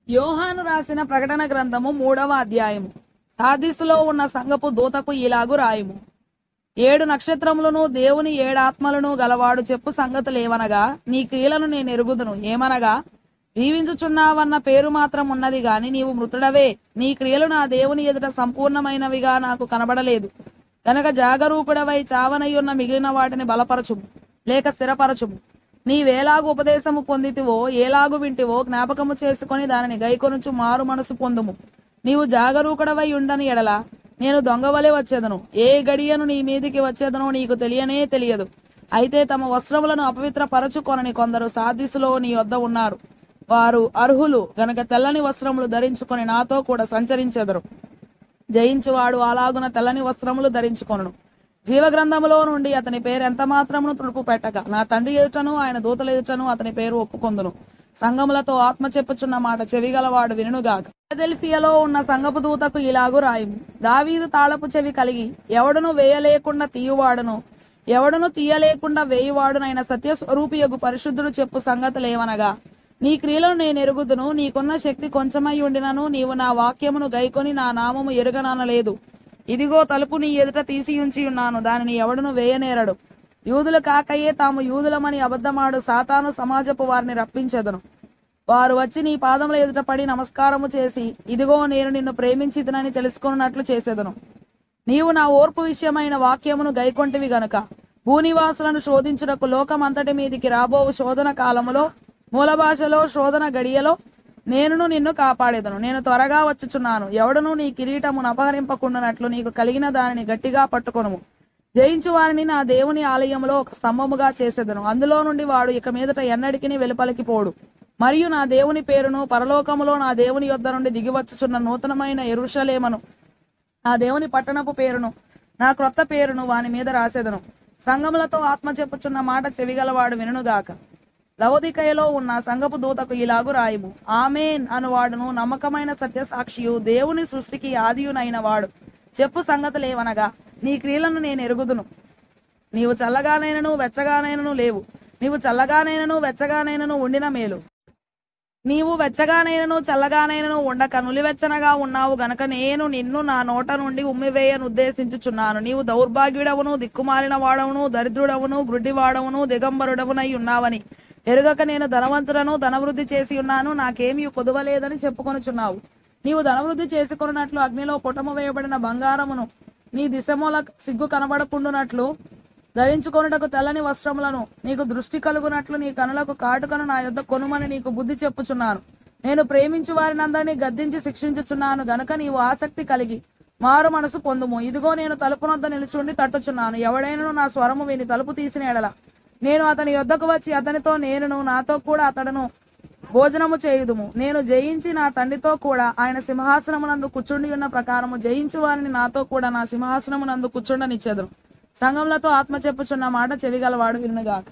యోహాను రాసిన ప్రకటన గ్రంథము 3వ అధ్యాయము. సార్దీసులో ఉన్న సంఘపు దూతకు ఇలాగు రాయుము. 7 నక్షత్రములను దేవుని 7 ఆత్మలను గలవాడు చెప్పు సంగతులేవనగా, నీ క్రియలను నేను ఎరుగుదును. ఏమనగా, జీవించుచున్నావన్న పేరు మాత్రం ఉన్నది గాని నీవు మృతుడవే. నీ క్రియలు నా దేవుని ఎదుట సంపూర్ణమైనవిగా నాకు కనబడలేదు. గనక జాగరూకుడవై చావనయ్యున్న మిగిలిన వాటిని బలపరచుము, లేక స్థిరపరచుము. నీవేలాగు ఉపదేశము పొందితివో, ఏలాగు వింటివో జ్ఞాపకము చేసుకొని దానిని గైకొనుచు మారు మనసు పొందుము. నీవు జాగరూకుడవై ఉండని ఎడల నేను దొంగవలే వచ్చేదను. ఏ గడియను నీ మీదికి వచ్చేదనో నీకు తెలియనే తెలియదు. అయితే తమ వస్త్రములను అపవిత్రపరచుకొనని కొందరు సార్దీసులో నీ వద్ద ఉన్నారు. వారు అర్హులు గనక తెల్లని వస్త్రములు ధరించుకొని నాతో కూడా సంచరించెదరు. జయించువాడు అలాగున తెల్లని వస్త్రములు ధరించుకొనును. జీవగ్రంథములో నుండి అతని పేరు ఎంత మాత్రమును తుడుపు పెట్టక నా తండ్రి ఎదుటను ఆయన దూతల ఎదుటను అతని పేరు ఒప్పుకొందును. సంఘములతో ఆత్మ చెప్పుచున్న మాట చెవిగలవాడు వినుగాక. ఫిలదెల్ఫియాలో ఉన్న సంఘపు దూతకు ఇలాగు రాయుము. దావీదు తాళపు చెవి కలిగి ఎవడును వేయలేకుండా తీయువాడును, ఎవడును తీయలేకుండా వేయువాడునైన సత్యస్వరూపియగు పరిశుద్ధుడు చెప్పు సంగతులేవనగా, నీ క్రియలను నేను ఎరుగుదును. నీకున్న శక్తి కొంచెమై ఉండినను నీవు నా వాక్యమును గైకొని నా నామము ఎరుగననలేదు. ఇదిగో తలుపు నీ ఎదుట తీసి ఉంచి ఉన్నాను, దానిని ఎవడును వేయనేరడు. యూదులు కాకయే తాము యూదులమని అబద్ధమాడు సాతాను సమాజపు వారిని రప్పించెదను. వారు వచ్చి నీ పాదముల ఎదుట పడి నమస్కారము చేసి, ఇదిగో నేను నిన్ను ప్రేమించిదనని తెలుసుకున్నట్లు చేసేదను. నీవు నా ఓర్పు విషయమైన వాక్యమును గైకొంటివి గనుక భూనివాసులను శోధించుటకు లోకమంతటి మీదికి రాబోవు శోధన కాలములో, మూల భాషలో శోధన గడియలో నేనును నిన్ను కాపాడేదను. నేను త్వరగా వచ్చుచున్నాను. ఎవడును నీ కిరీటమును అపహరింపకుండానట్లు నీకు కలిగిన దానిని గట్టిగా పట్టుకొనుము. జయించు వారిని నా దేవుని ఆలయములో ఒక స్తంభముగా చేసేదను. అందులో నుండి వాడు ఇక మీదట ఎన్నటికి వెలుపలికి పోడు. మరియు నా దేవుని పేరును, పరలోకములో నా దేవుని యొద్ద నుండి దిగివచ్చుచున్న నూతనమైన యెరూషలేమును, నా దేవుని పట్టణపు పేరును, నా క్రొత్త పేరును వాని మీద రాసేదను. సంఘములతో ఆత్మ చెప్పుచున్న మాట చెవిగలవాడు వినుగాక. లవోదికయలో ఉన్న సంఘపు దూతకు ఇలాగు రాయుము. ఆమేన్ అనువాడును, నమ్మకమైన సత్యసాక్షియు, దేవుని సృష్టికి ఆదియునైన వాడు చెప్పు సంగతులేవనగా, నీ క్రియలను నేను ఎరుగుదును. నీవు చల్లగానైనను వెచ్చగానైనను లేవు. నీవు చల్లగానైనను వెచ్చగానైనను ఉండిన మేలు. నీవు వెచ్చగానైనను చల్లగానైనను ఉండక నులివెచ్చనగా ఉన్నావు గనక నేను నిన్ను నా నోట నుండి ఉమ్మివేయనుద్దేశించుచున్నాను. నీవు దౌర్భాగ్యుడవును, దిక్కుమాలిన వాడవును, దరిద్రుడవును, గ్రుడ్డివాడవును, దిగంబరుడవునై ఉన్నావని ఎరుగక నేను ధనవంతులను ధనవృద్ధి చేసి ఉన్నాను, నాకేమీ కొదువలేదని చెప్పుకొనుచున్నావు. నీవు ధనవృద్ధి చేసుకొనున్నట్లు అగ్నిలో పుటము వేయబడిన బంగారమును నీ దిశమూల సిగ్గు కనబడకుండునట్లు ధరించుకొనుటకు తెల్లని వస్త్రములను, నీకు దృష్టి కలుగునట్లు నీ కనులకు కాటుకను నా యొద్ద కొనుమని నీకు బుద్ధి చెప్పుచున్నాను. నేను ప్రేమించు వారినందరినీ గద్దించి శిక్షించుచున్నాను గనక నీవు ఆసక్తి కలిగి మారు మనసు పొందుము. ఇదిగో నేను తలుపునొద్ద నిలుచుండి తట్టుచున్నాను. ఎవడైనను నా స్వరము విని తలుపు తీసిన ఎడల నేను అతని యొద్దకు వచ్చి అతనితో నేనును నాతో కూడా అతడును భోజనము చేయుదుము. నేను జయించి నా తండ్రితో కూడా ఆయన సింహాసనమునందు కూర్చుండి ఉన్న ప్రకారము జయించు వారిని నాతో కూడా నా సింహాసనమునందు కూర్చుండనిచ్చెదను. సంఘములతో ఆత్మ చెప్పుచున్న మాట చెవిగలవాడు వినుగాక.